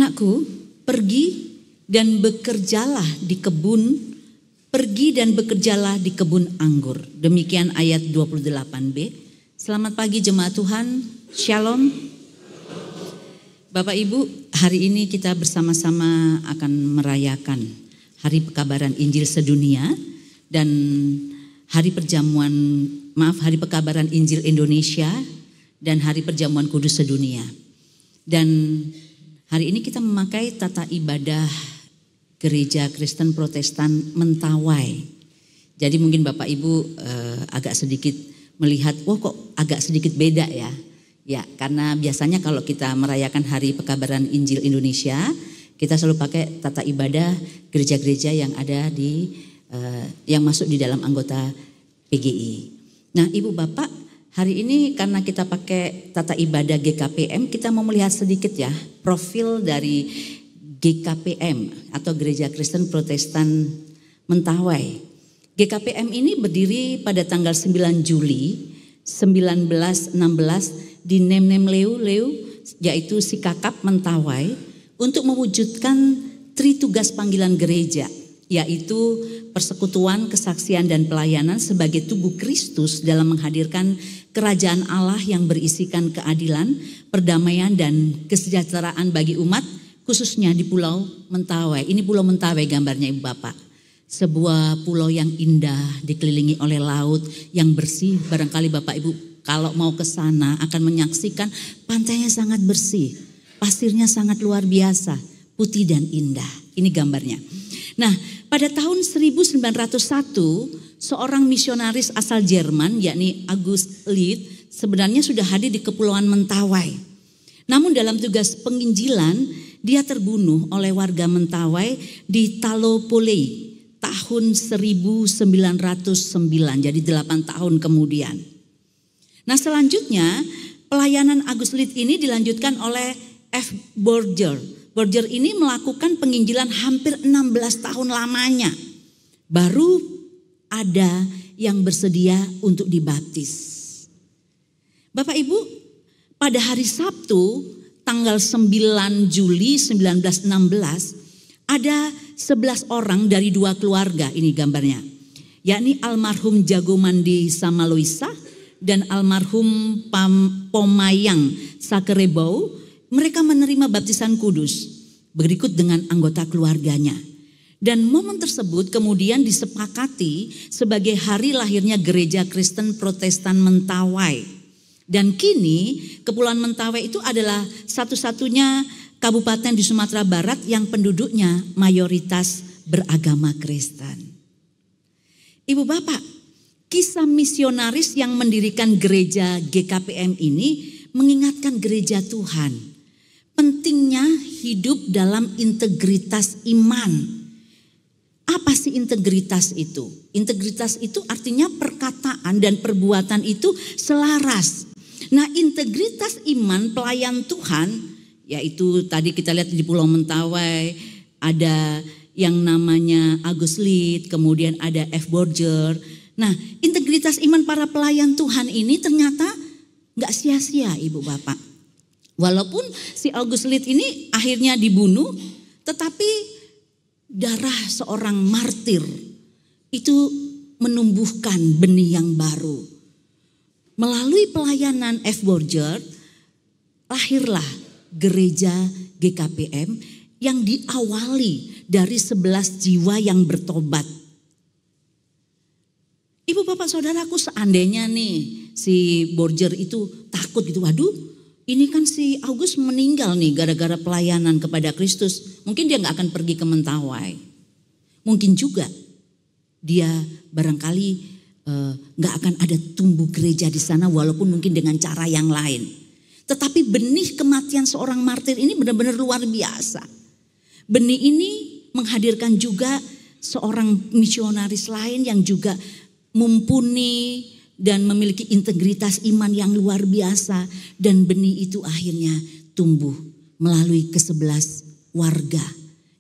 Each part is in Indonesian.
Anakku, pergi dan bekerjalah di kebun anggur. Demikian ayat 28b. Selamat pagi jemaat Tuhan, Shalom. Bapak Ibu, hari ini kita bersama-sama akan merayakan Hari Pekabaran Injil Sedunia dan Hari Pekabaran Injil Indonesia dan Hari Perjamuan Kudus Sedunia. Dan hari ini kita memakai tata ibadah Gereja Kristen Protestan Mentawai. Jadi mungkin Bapak Ibu agak sedikit melihat, kok agak sedikit beda ya. Ya, karena biasanya kalau kita merayakan Hari Pekabaran Injil Indonesia, kita selalu pakai tata ibadah gereja-gereja yang ada yang masuk di dalam anggota PGI. Nah, Ibu Bapak, hari ini karena kita pakai tata ibadah GKPM, kita mau melihat sedikit ya profil dari GKPM atau Gereja Kristen Protestan Mentawai. GKPM ini berdiri pada tanggal 9 Juli 1916 di Nem Leu, yaitu Sikakap Mentawai, untuk mewujudkan tritugas panggilan gereja, yaitu persekutuan, kesaksian, dan pelayanan sebagai tubuh Kristus dalam menghadirkan kerajaan Allah yang berisikan keadilan, perdamaian, dan kesejahteraan bagi umat, khususnya di Pulau Mentawai. Ini Pulau Mentawai gambarnya Ibu Bapak. Sebuah pulau yang indah dikelilingi oleh laut yang bersih. Barangkali Bapak Ibu kalau mau ke sana akan menyaksikan pantainya sangat bersih. Pasirnya sangat luar biasa, putih dan indah. Ini gambarnya. Nah, pada tahun 1901 seorang misionaris asal Jerman yakni August Lied sebenarnya sudah hadir di Kepulauan Mentawai. Namun dalam tugas penginjilan dia terbunuh oleh warga Mentawai di Talopolei tahun 1909, jadi 8 tahun kemudian. Nah, selanjutnya pelayanan August Lied ini dilanjutkan oleh F. Borger. Borger ini melakukan penginjilan hampir 16 tahun lamanya. Baru ada yang bersedia untuk dibaptis. Bapak Ibu, pada hari Sabtu tanggal 9 Juli 1916 ada 11 orang dari 2 keluarga, ini gambarnya, yakni almarhum Jagomandi Samaloisa dan almarhum Pomayang Sakerebau. Mereka menerima baptisan kudus berikut dengan anggota keluarganya. Dan momen tersebut kemudian disepakati sebagai hari lahirnya Gereja Kristen Protestan Mentawai. Dan kini Kepulauan Mentawai itu adalah satu-satunya kabupaten di Sumatera Barat yang penduduknya mayoritas beragama Kristen. Ibu Bapak, kisah misionaris yang mendirikan gereja GKPM ini mengingatkan gereja Tuhan pentingnya hidup dalam integritas iman. Apa sih integritas itu? Integritas itu artinya perkataan dan perbuatan itu selaras. Nah, integritas iman pelayan Tuhan, yaitu tadi kita lihat di Pulau Mentawai ada yang namanya August Lied, kemudian ada F. Borger. Nah, integritas iman para pelayan Tuhan ini ternyata gak sia-sia Ibu Bapak. Walaupun si August Lied ini akhirnya dibunuh, tetapi darah seorang martir itu menumbuhkan benih yang baru. Melalui pelayanan F. Borger, lahirlah gereja GKPM yang diawali dari 11 jiwa yang bertobat. Ibu Bapak Saudaraku, seandainya nih si Borger itu takut gitu, waduh ini kan si August meninggal nih gara-gara pelayanan kepada Kristus. Mungkin dia gak akan pergi ke Mentawai. Mungkin juga dia barangkali gak akan ada tumbuh gereja di sana walaupun mungkin dengan cara yang lain. Tetapi benih kematian seorang martir ini benar-benar luar biasa. Benih ini menghadirkan juga seorang misionaris lain yang juga mumpuni dan memiliki integritas iman yang luar biasa. Dan benih itu akhirnya tumbuh melalui ke-11 warga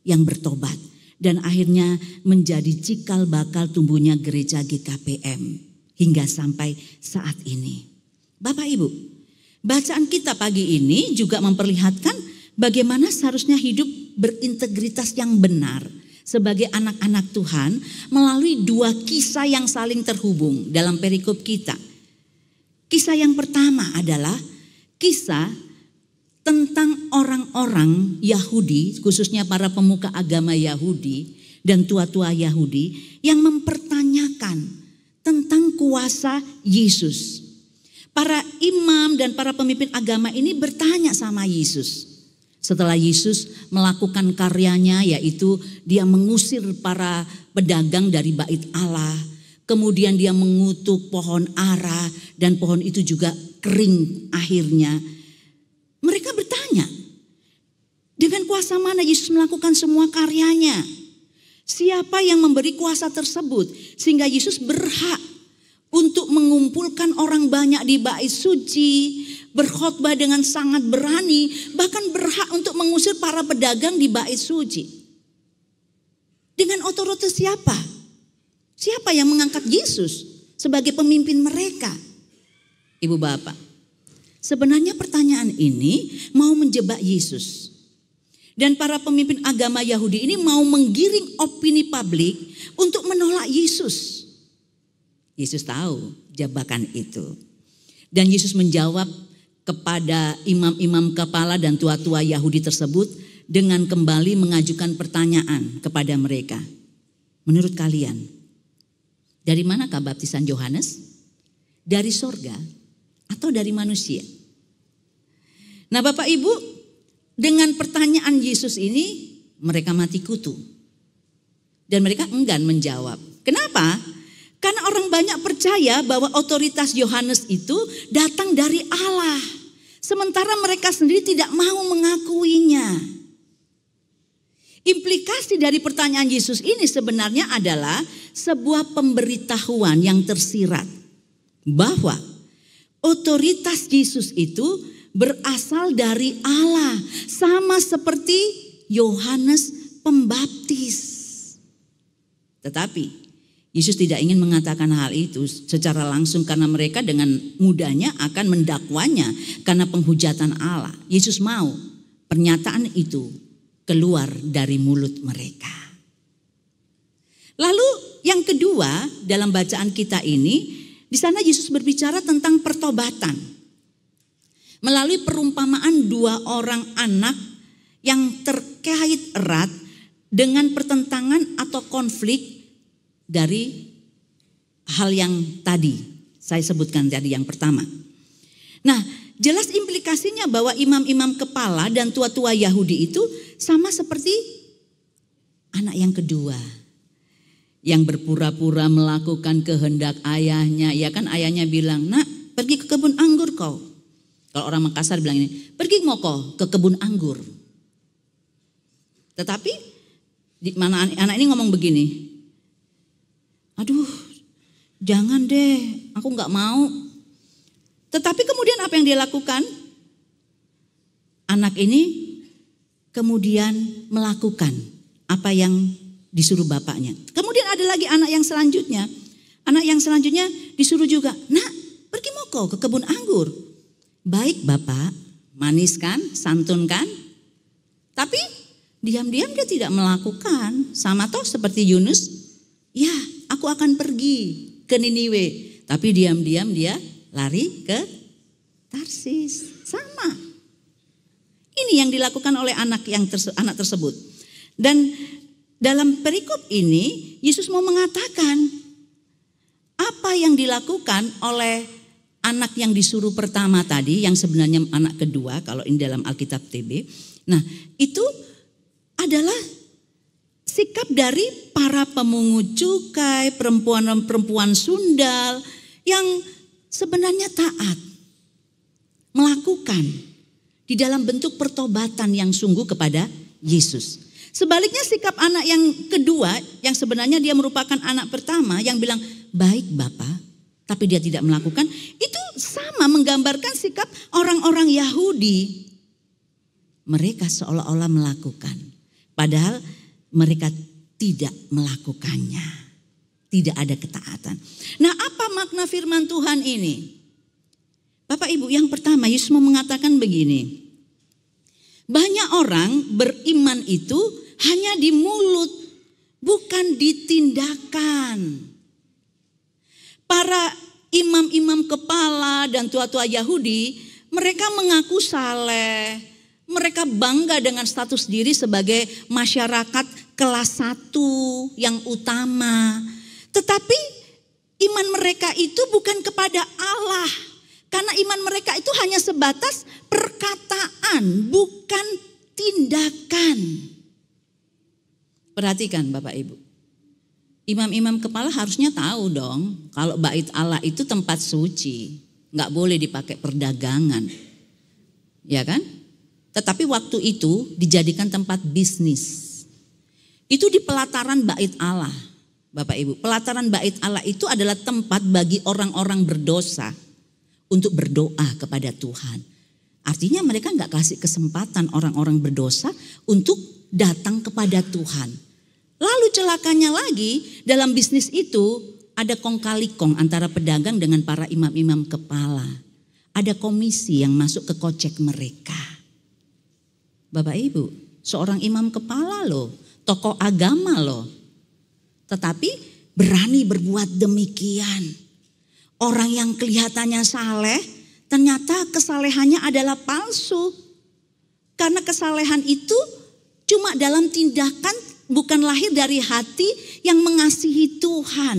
yang bertobat. Dan akhirnya menjadi cikal bakal tumbuhnya gereja GKPM hingga sampai saat ini. Bapak Ibu, bacaan kita pagi ini juga memperlihatkan bagaimana seharusnya hidup berintegritas yang benar sebagai anak-anak Tuhan melalui dua kisah yang saling terhubung dalam perikop kita. Kisah yang pertama adalah kisah tentang orang-orang Yahudi, khususnya para pemuka agama Yahudi dan tua-tua Yahudi yang mempertanyakan tentang kuasa Yesus. Para imam dan para pemimpin agama ini bertanya sama Yesus. Setelah Yesus melakukan karyanya, yaitu dia mengusir para pedagang dari bait Allah. Kemudian dia mengutuk pohon ara dan pohon itu juga kering akhirnya. Mereka bertanya, dengan kuasa mana Yesus melakukan semua karyanya? Siapa yang memberi kuasa tersebut sehingga Yesus berhak untuk mengumpulkan orang banyak di bait suci, berkhotbah dengan sangat berani, bahkan berhak untuk mengusir para pedagang di bait suci. Dengan otoritas siapa? Siapa yang mengangkat Yesus sebagai pemimpin mereka? Ibu bapak, sebenarnya pertanyaan ini mau menjebak Yesus. Dan para pemimpin agama Yahudi ini mau menggiring opini publik untuk menolak Yesus. Yesus tahu jebakan itu. Dan Yesus menjawab kepada imam-imam kepala dan tua-tua Yahudi tersebut dengan kembali mengajukan pertanyaan kepada mereka. Menurut kalian, dari manakah baptisan Yohanes? Dari sorga atau dari manusia? Nah Bapak Ibu, dengan pertanyaan Yesus ini mereka mati kutu. Dan mereka enggan menjawab. Kenapa? Karena orang banyak percaya bahwa otoritas Yohanes itu datang dari Allah. Sementara mereka sendiri tidak mau mengakuinya. Implikasi dari pertanyaan Yesus ini sebenarnya adalah sebuah pemberitahuan yang tersirat. Bahwa otoritas Yesus itu berasal dari Allah. Sama seperti Yohanes Pembaptis. Tetapi Yesus tidak ingin mengatakan hal itu secara langsung karena mereka dengan mudahnya akan mendakwanya karena penghujatan Allah. Yesus mau pernyataan itu keluar dari mulut mereka. Lalu yang kedua dalam bacaan kita ini, di sana Yesus berbicara tentang pertobatan. Melalui perumpamaan dua orang anak yang terkait erat dengan pertentangan atau konflik dari hal yang tadi saya sebutkan tadi yang pertama. Nah, jelas implikasinya bahwa imam-imam kepala dan tua-tua Yahudi itu sama seperti anak yang kedua. Yang berpura-pura melakukan kehendak ayahnya. Ya kan ayahnya bilang, nak pergi ke kebun anggur kau. Kalau orang Makassar bilang ini, pergi ngoko ke kebun anggur. Tetapi mana anak ini ngomong begini, aduh jangan deh, aku gak mau. Tetapi kemudian apa yang dia lakukan? Anak ini kemudian melakukan apa yang disuruh bapaknya. Kemudian ada lagi anak yang selanjutnya. Anak yang selanjutnya disuruh juga, nak pergi moko ke kebun anggur. Baik bapak, manis kan, santun kan. Tapi diam-diam dia tidak melakukan. Sama toh seperti Yunus, ya aku akan pergi ke Niniwe. Tapi diam-diam dia lari ke Tarsis. Sama. Ini yang dilakukan oleh anak tersebut. Dan dalam perikop ini Yesus mau mengatakan apa yang dilakukan oleh anak yang disuruh pertama tadi, yang sebenarnya anak kedua kalau ini dalam Alkitab TB. Nah, itu adalah sikap dari para pemungut cukai, perempuan-perempuan sundal yang sebenarnya taat, melakukan di dalam bentuk pertobatan yang sungguh kepada Yesus. Sebaliknya sikap anak yang kedua yang sebenarnya dia merupakan anak pertama yang bilang, baik Bapak, tapi dia tidak melakukan, itu sama menggambarkan sikap orang-orang Yahudi. Mereka seolah-olah melakukan, padahal mereka tidak melakukannya. Tidak ada ketaatan. Nah, apa makna firman Tuhan ini? Bapak Ibu, yang pertama Yesus mau mengatakan begini. Banyak orang beriman itu hanya di mulut, bukan di tindakan. Para imam-imam kepala dan tua-tua Yahudi, mereka mengaku saleh. Mereka bangga dengan status diri sebagai masyarakat kelas 1 yang utama. Tetapi iman mereka itu bukan kepada Allah. Karena iman mereka itu hanya sebatas perkataan, bukan tindakan. Perhatikan Bapak Ibu. Imam-imam kepala harusnya tahu dong kalau bait Allah itu tempat suci. Nggak boleh dipakai perdagangan. Ya kan? Tetapi waktu itu dijadikan tempat bisnis. Itu di pelataran bait Allah. Bapak Ibu, pelataran bait Allah itu adalah tempat bagi orang-orang berdosa untuk berdoa kepada Tuhan. Artinya mereka nggak kasih kesempatan orang-orang berdosa untuk datang kepada Tuhan. Lalu celakanya lagi, dalam bisnis itu ada kong kali kong antara pedagang dengan para imam-imam kepala. Ada komisi yang masuk ke kocek mereka. Bapak Ibu, seorang imam kepala loh, tokoh agama loh. Tetapi berani berbuat demikian. Orang yang kelihatannya saleh, ternyata kesalehannya adalah palsu. Karena kesalehan itu cuma dalam tindakan, bukan lahir dari hati yang mengasihi Tuhan.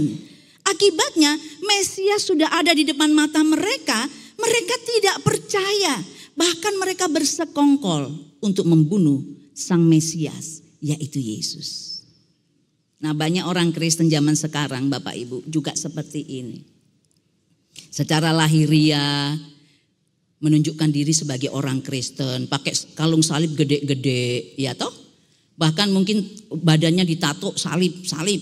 Akibatnya Mesias sudah ada di depan mata mereka, mereka tidak percaya. Bahkan mereka bersekongkol untuk membunuh sang Mesias, yaitu Yesus. Nah, banyak orang Kristen zaman sekarang Bapak Ibu juga seperti ini. Secara lahiriah menunjukkan diri sebagai orang Kristen, pakai kalung salib gede-gede, ya toh? Bahkan mungkin badannya ditato salib-salib.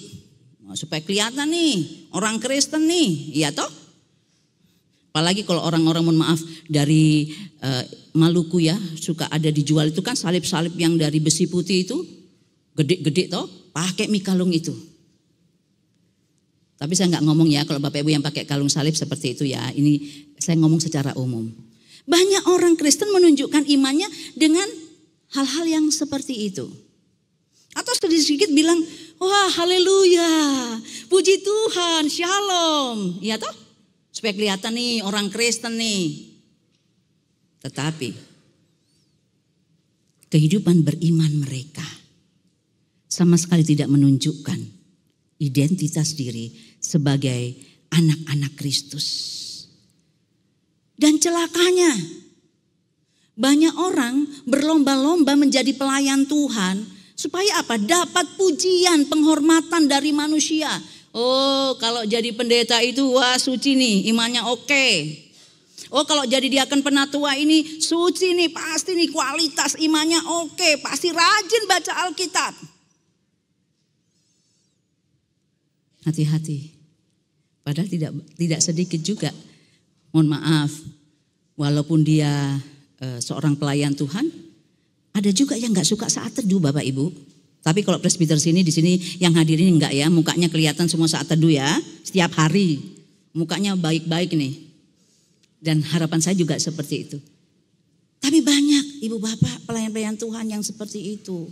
Nah, supaya kelihatan nih orang Kristen nih, ya toh? Apalagi kalau orang-orang mohon maaf dari Maluku ya, suka ada dijual itu kan salib-salib yang dari besi putih itu, gede-gede toh, pakai kalung itu. Tapi saya nggak ngomong ya kalau Bapak Ibu yang pakai kalung salib seperti itu ya, ini saya ngomong secara umum. Banyak orang Kristen menunjukkan imannya dengan hal-hal yang seperti itu. Atau sedikit bilang, wah haleluya, puji Tuhan, shalom, ya toh? Supaya kelihatan nih orang Kristen nih. Tetapi kehidupan beriman mereka sama sekali tidak menunjukkan identitas diri sebagai anak-anak Kristus. Dan celakanya banyak orang berlomba-lomba menjadi pelayan Tuhan supaya apa? Dapat pujian, penghormatan dari manusia. Oh, kalau jadi pendeta itu wah suci nih, imannya oke. Oh, kalau jadi diaken penatua ini suci nih, pasti nih kualitas imannya oke, pasti rajin baca Alkitab. Hati-hati. Padahal tidak sedikit juga. Mohon maaf, walaupun dia seorang pelayan Tuhan, ada juga yang nggak suka saat teduh Bapak Ibu. Tapi kalau presbiter sini di sini yang hadirin enggak ya, mukanya kelihatan semua saat teduh ya, setiap hari. Mukanya baik-baik nih. Dan harapan saya juga seperti itu. Tapi banyak ibu bapak pelayan-pelayan Tuhan yang seperti itu.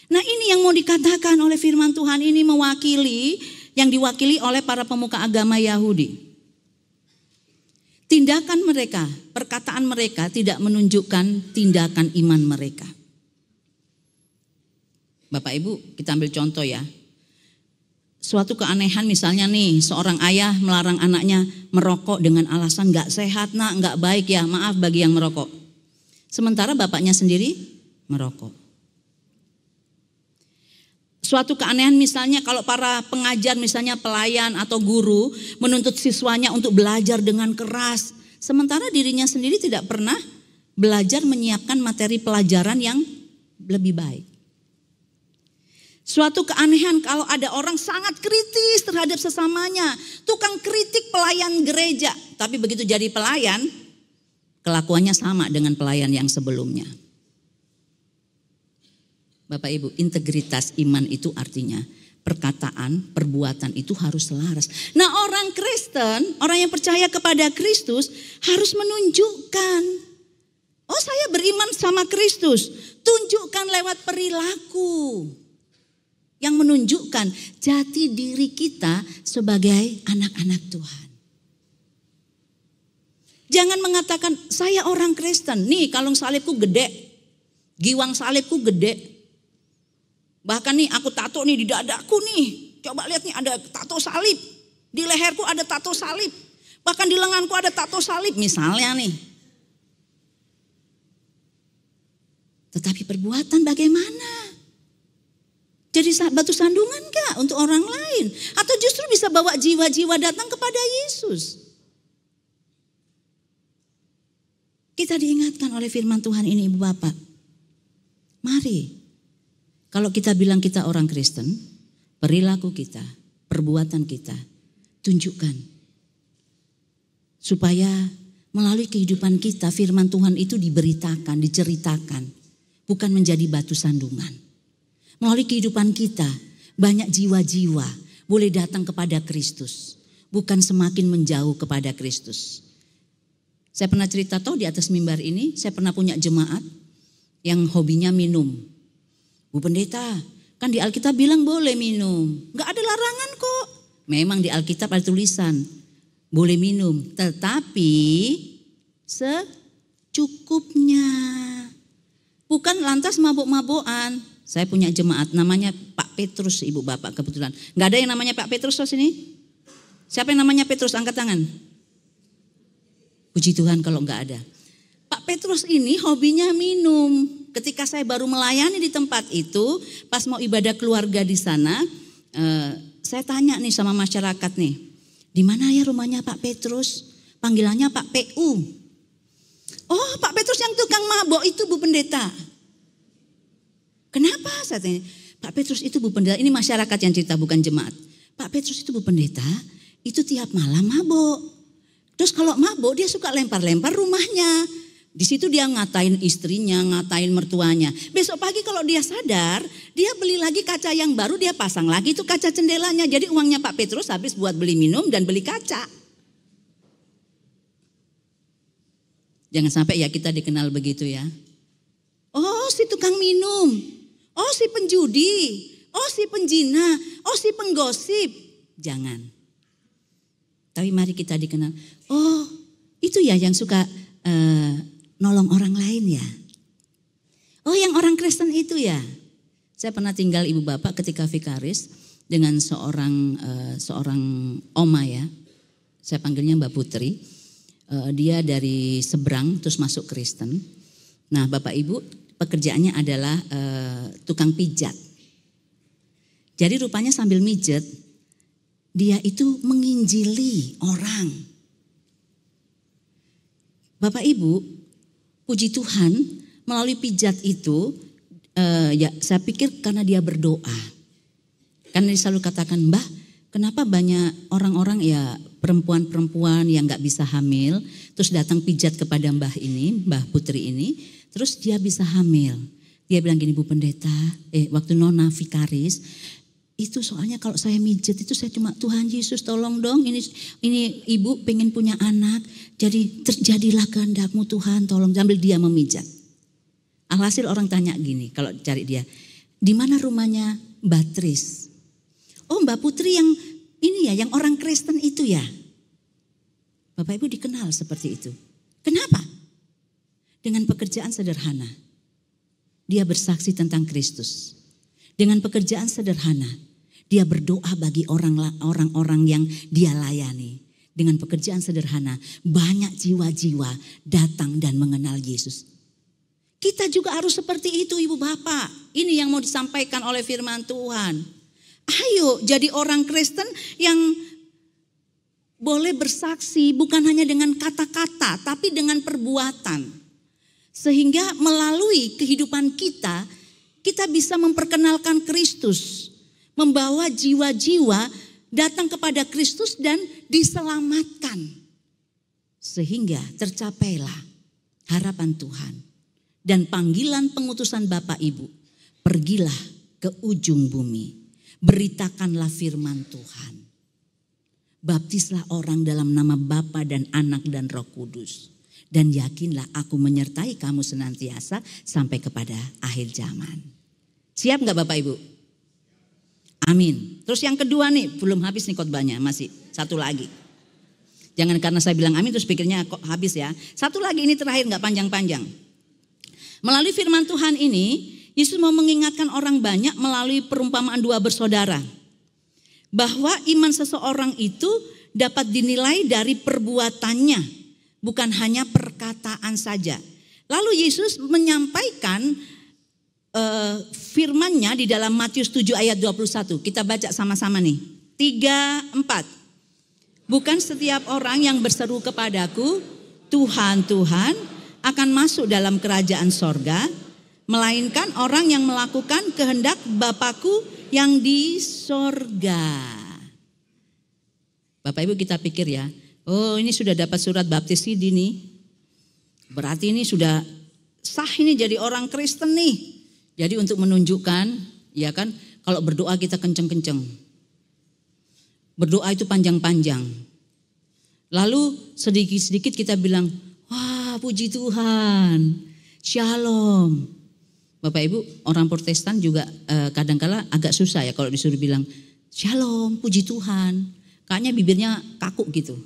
Nah, ini yang mau dikatakan oleh firman Tuhan ini yang diwakili oleh para pemuka agama Yahudi. Tindakan mereka, perkataan mereka tidak menunjukkan tindakan iman mereka. Bapak Ibu, kita ambil contoh ya. Suatu keanehan misalnya nih, seorang ayah melarang anaknya merokok dengan alasan gak sehat nak, gak baik ya, maaf bagi yang merokok. Sementara bapaknya sendiri merokok. Suatu keanehan misalnya kalau para pengajar misalnya pelayan atau guru menuntut siswanya untuk belajar dengan keras. Sementara dirinya sendiri tidak pernah belajar menyiapkan materi pelajaran yang lebih baik. Suatu keanehan kalau ada orang sangat kritis terhadap sesamanya. Tukang kritik pelayan gereja. Tapi begitu jadi pelayan, kelakuannya sama dengan pelayan yang sebelumnya. Bapak Ibu, integritas iman itu artinya perkataan, perbuatan itu harus selaras. Nah, orang Kristen, orang yang percaya kepada Kristus harus menunjukkan. Oh, saya beriman sama Kristus. Tunjukkan lewat perilaku yang menunjukkan jati diri kita sebagai anak-anak Tuhan. Jangan mengatakan saya orang Kristen. Nih kalung salibku gede. Giwang salibku gede. Bahkan nih aku tato nih di dadaku nih. Coba lihat nih ada tato salib. Di leherku ada tato salib. Bahkan di lenganku ada tato salib misalnya nih. Tetapi perbuatan bagaimana? Jadi batu sandungan gak untuk orang lain? Atau justru bisa bawa jiwa-jiwa datang kepada Yesus? Kita diingatkan oleh firman Tuhan ini Ibu Bapak. Mari, kalau kita bilang kita orang Kristen, perilaku kita, perbuatan kita, tunjukkan. Supaya melalui kehidupan kita firman Tuhan itu diberitakan, diceritakan. Bukan menjadi batu sandungan. Melalui kehidupan kita banyak jiwa-jiwa boleh datang kepada Kristus. Bukan semakin menjauh kepada Kristus. Saya pernah cerita di atas mimbar ini, saya pernah punya jemaat yang hobinya minum. Bu Pendeta, kan di Alkitab bilang boleh minum. Gak ada larangan kok. Memang di Alkitab ada tulisan boleh minum. Tetapi secukupnya. Bukan lantas mabuk-mabukan. Saya punya jemaat namanya Pak Petrus Ibu Bapak kebetulan. Gak ada yang namanya Pak Petrus di sini? Siapa yang namanya Petrus? Angkat tangan. Puji Tuhan kalau gak ada. Pak Petrus ini hobinya minum. Ketika saya baru melayani di tempat itu, pas mau ibadah keluarga di sana, saya tanya nih sama masyarakat nih. Di mana ya rumahnya Pak Petrus? Panggilannya Pak PU. Oh, Pak Petrus yang tukang mabok itu Bu Pendeta. Kenapa? Saya tanya, Pak Petrus itu Bu Pendeta, ini masyarakat yang cerita bukan jemaat. Pak Petrus itu Bu Pendeta, itu tiap malam mabok. Terus kalau mabok dia suka lempar-lempar rumahnya. Di situ dia ngatain istrinya, ngatain mertuanya. Besok pagi kalau dia sadar, dia beli lagi kaca yang baru, dia pasang lagi itu kaca jendelanya. Jadi uangnya Pak Petrus habis buat beli minum dan beli kaca. Jangan sampai ya kita dikenal begitu ya. Oh si tukang minum, oh si penjudi, oh si penjina, oh si penggosip. Jangan. Tapi mari kita dikenal, oh itu ya yang suka nolong orang lain ya. Oh yang orang Kristen itu ya. Saya pernah tinggal Ibu Bapak ketika vikaris dengan seorang oma ya. Saya panggilnya Mbak Putri. Dia dari seberang terus masuk Kristen. Nah Bapak Ibu pekerjaannya adalah tukang pijat. Jadi rupanya sambil mijet dia itu menginjili orang. Bapak Ibu puji Tuhan melalui pijat itu ya saya pikir karena dia berdoa. Karena dia selalu katakan Mbah kenapa banyak orang-orang ya perempuan-perempuan yang gak bisa hamil. Terus datang pijat kepada Mbah ini, Mbah Putri ini. Terus dia bisa hamil. Dia bilang gini Bu Pendeta, waktu Nona vikaris. Itu soalnya kalau saya mijet itu saya cuma Tuhan Yesus tolong dong. Ini ibu pengen punya anak. Jadi terjadilah kehendakmu Tuhan tolong. Sambil dia memijat. Alhasil orang tanya gini kalau cari dia. Di mana rumahnya Mbak Tris? Oh Mbak Putri yang ini ya, yang orang Kristen itu ya. Bapak Ibu dikenal seperti itu. Kenapa? Dengan pekerjaan sederhana. Dia bersaksi tentang Kristus. Dengan pekerjaan sederhana. Dia berdoa bagi orang-orang yang dia layani. Dengan pekerjaan sederhana. Banyak jiwa-jiwa datang dan mengenal Yesus. Kita juga harus seperti itu Ibu Bapak. Ini yang mau disampaikan oleh firman Tuhan. Ayo jadi orang Kristen yang boleh bersaksi bukan hanya dengan kata-kata tapi dengan perbuatan. Sehingga melalui kehidupan kita, kita bisa memperkenalkan Kristus. Membawa jiwa-jiwa datang kepada Kristus dan diselamatkan. Sehingga tercapailah harapan Tuhan. Dan panggilan pengutusan Bapak Ibu. Pergilah ke ujung bumi. Beritakanlah firman Tuhan. Baptislah orang dalam nama Bapa dan Anak dan Roh Kudus. Dan yakinlah aku menyertai kamu senantiasa sampai kepada akhir zaman. Siap gak Bapak Ibu? Amin. Terus yang kedua nih, belum habis nih khotbahnya, masih satu lagi. Jangan karena saya bilang amin terus pikirnya kok habis ya. Satu lagi ini terakhir gak panjang-panjang. Melalui firman Tuhan ini, Yesus mau mengingatkan orang banyak melalui perumpamaan dua bersaudara. Bahwa iman seseorang itu dapat dinilai dari perbuatannya. Bukan hanya perkataan saja. Lalu Yesus menyampaikan firman-Nya di dalam Matius 7 ayat 21. Kita baca sama-sama nih. 3, 4. Bukan setiap orang yang berseru kepadaku, Tuhan, Tuhan, akan masuk dalam kerajaan sorga. Melainkan orang yang melakukan kehendak Bapakku yang di sorga. Bapak Ibu kita pikir ya. Oh ini sudah dapat surat baptis ini nih. Berarti ini sudah sah ini jadi orang Kristen nih. Jadi untuk menunjukkan ya kan kalau berdoa kita kenceng-kenceng. Berdoa itu panjang-panjang. Lalu sedikit-sedikit kita bilang, wah puji Tuhan, shalom. Bapak Ibu orang Protestan juga kadang-kala agak susah ya kalau disuruh bilang shalom puji Tuhan. Kayaknya bibirnya kaku gitu.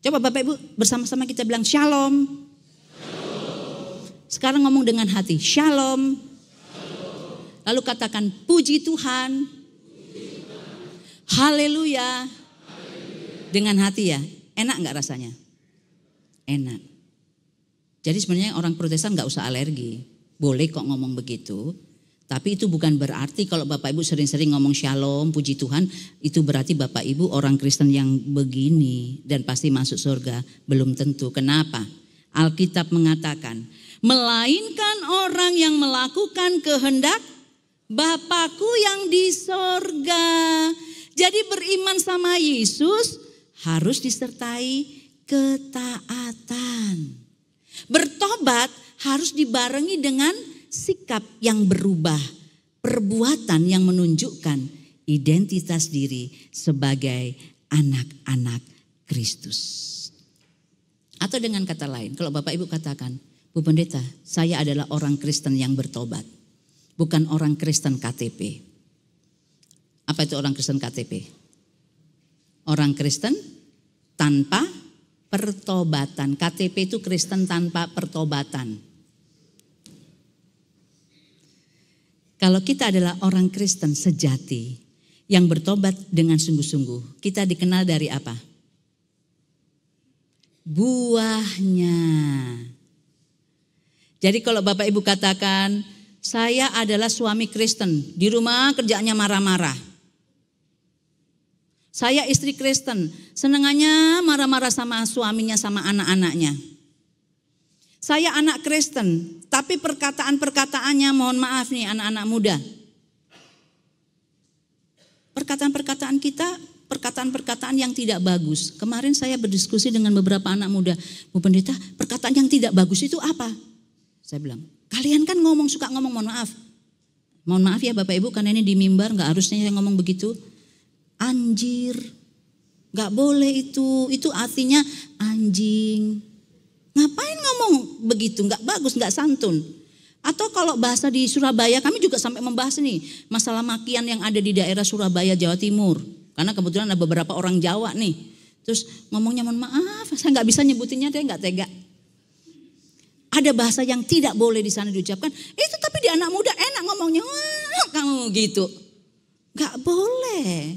Coba Bapak Ibu bersama-sama kita bilang shalom. Sekarang ngomong dengan hati, shalom. Lalu katakan puji Tuhan. Haleluya. Dengan hati ya, enak gak rasanya? Enak. Jadi sebenarnya orang Protestan gak usah alergi. Boleh kok ngomong begitu. Tapi itu bukan berarti kalau Bapak Ibu sering-sering ngomong shalom, puji Tuhan, itu berarti Bapak Ibu orang Kristen yang begini dan pasti masuk surga. Belum tentu. Kenapa? Alkitab mengatakan, melainkan orang yang melakukan kehendak Bapakku yang di sorga. Jadi beriman sama Yesus harus disertai ketaatan. Bertobat harus dibarengi dengan sikap yang berubah, perbuatan yang menunjukkan identitas diri sebagai anak-anak Kristus. Atau dengan kata lain, kalau Bapak Ibu katakan, Bu Pendeta, saya adalah orang Kristen yang bertobat, bukan orang Kristen KTP. Apa itu orang Kristen KTP? Orang Kristen tanpa pertobatan. KTP itu Kristen tanpa pertobatan. Kalau kita adalah orang Kristen sejati yang bertobat dengan sungguh-sungguh, kita dikenal dari apa? Buahnya. Jadi kalau Bapak Ibu katakan, saya adalah suami Kristen, di rumah kerjaannya marah-marah. Saya istri Kristen, senengannya marah-marah sama suaminya sama anak-anaknya. Saya anak Kristen, tapi perkataan-perkataannya mohon maaf nih anak-anak muda. Perkataan-perkataan kita, perkataan-perkataan yang tidak bagus. Kemarin saya berdiskusi dengan beberapa anak muda. Bu Pendeta, perkataan yang tidak bagus itu apa? Saya bilang, kalian kan suka ngomong mohon maaf. Mohon maaf ya Bapak Ibu karena ini di mimbar gak harusnya saya ngomong begitu. Anjir, gak boleh itu artinya anjing. Ngapain ngomong begitu, gak bagus, gak santun. Atau kalau bahasa di Surabaya, kami juga sampai membahas nih masalah makian yang ada di daerah Surabaya, Jawa Timur. Karena kebetulan ada beberapa orang Jawa nih. Terus ngomongnya mohon maaf, saya gak bisa nyebutinnya, dia gak tega. Ada bahasa yang tidak boleh di sana diucapkan. Itu tapi di anak muda enak ngomongnya, wah kamu gitu. Gak boleh.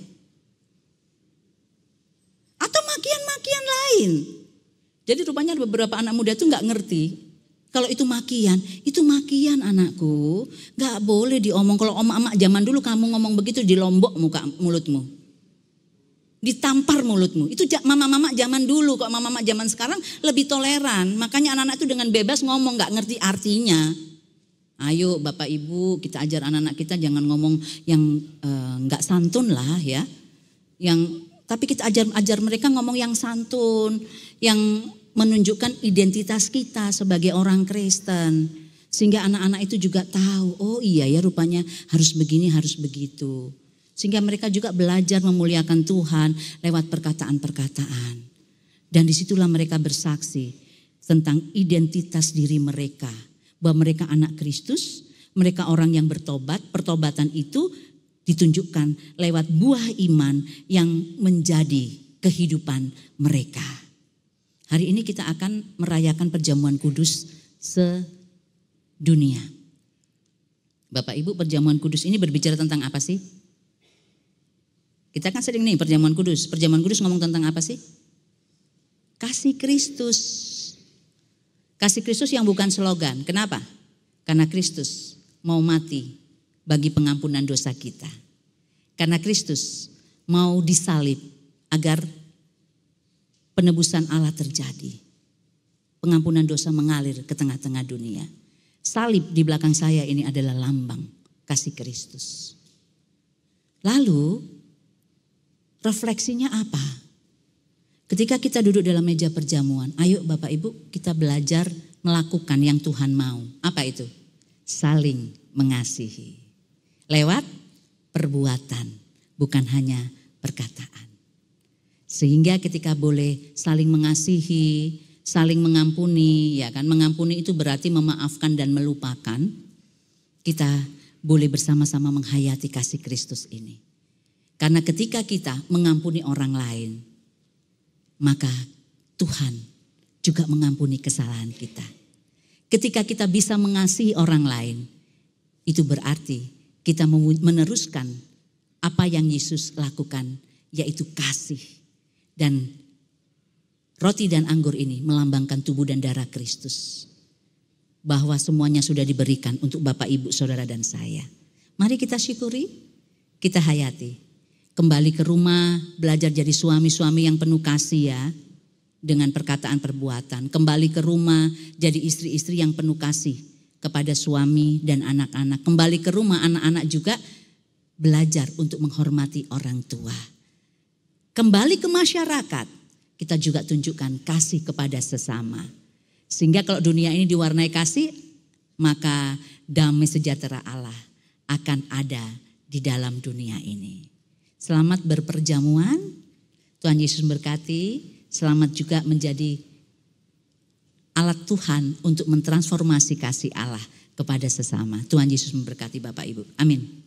Atau makian-makian lain. Jadi rupanya beberapa anak muda itu gak ngerti. Kalau itu makian anakku. Gak boleh diomong. Kalau emak-emak zaman dulu kamu ngomong begitu di lombok mulutmu. Ditampar mulutmu. Itu mama-mama zaman dulu. Kok mama-mama zaman sekarang lebih toleran. Makanya anak-anak itu dengan bebas ngomong gak ngerti artinya. Ayo Bapak Ibu kita ajar anak-anak kita jangan ngomong yang gak santun lah ya. Tapi kita ajar mereka ngomong yang santun, yang menunjukkan identitas kita sebagai orang Kristen. Sehingga anak-anak itu juga tahu, oh iya ya rupanya harus begini, harus begitu. Sehingga mereka juga belajar memuliakan Tuhan lewat perkataan-perkataan. Dan disitulah mereka bersaksi tentang identitas diri mereka. Bahwa mereka anak Kristus, mereka orang yang bertobat. Pertobatan itu ditunjukkan lewat buah iman yang menjadi kehidupan mereka. Hari ini kita akan merayakan perjamuan kudus sedunia. Bapak Ibu, perjamuan kudus ini berbicara tentang apa sih? Kita kan sering nih perjamuan kudus. Perjamuan kudus ngomong tentang apa sih? Kasih Kristus. Kasih Kristus yang bukan slogan. Kenapa? Karena Kristus mau mati bagi pengampunan dosa kita. Karena Kristus mau disalib agar penebusan Allah terjadi. Pengampunan dosa mengalir ke tengah-tengah dunia. Salib di belakang saya ini adalah lambang kasih Kristus. Lalu refleksinya apa? Ketika kita duduk dalam meja perjamuan, ayo Bapak Ibu kita belajar melakukan yang Tuhan mau. Apa itu? Saling mengasihi. Lewat perbuatan, bukan hanya perkataan. Sehingga ketika boleh saling mengasihi, saling mengampuni, ya kan? Mengampuni itu berarti memaafkan dan melupakan. Kita boleh bersama-sama menghayati kasih Kristus ini. Karena ketika kita mengampuni orang lain, maka Tuhan juga mengampuni kesalahan kita. Ketika kita bisa mengasihi orang lain, itu berarti kita meneruskan apa yang Yesus lakukan, yaitu kasih. Dan roti dan anggur ini melambangkan tubuh dan darah Kristus. Bahwa semuanya sudah diberikan untuk Bapak, Ibu, Saudara dan saya. Mari kita syukuri, kita hayati. Kembali ke rumah, belajar jadi suami-suami yang penuh kasih ya. Dengan perkataan perbuatan. Kembali ke rumah, jadi istri-istri yang penuh kasih kepada suami dan anak-anak. Kembali ke rumah, anak-anak juga belajar untuk menghormati orang tua. Kembali ke masyarakat, kita juga tunjukkan kasih kepada sesama. Sehingga kalau dunia ini diwarnai kasih, maka damai sejahtera Allah akan ada di dalam dunia ini. Selamat berperjamuan, Tuhan Yesus memberkati. Selamat juga menjadi alat Tuhan untuk mentransformasi kasih Allah kepada sesama. Tuhan Yesus memberkati Bapak Ibu. Amin.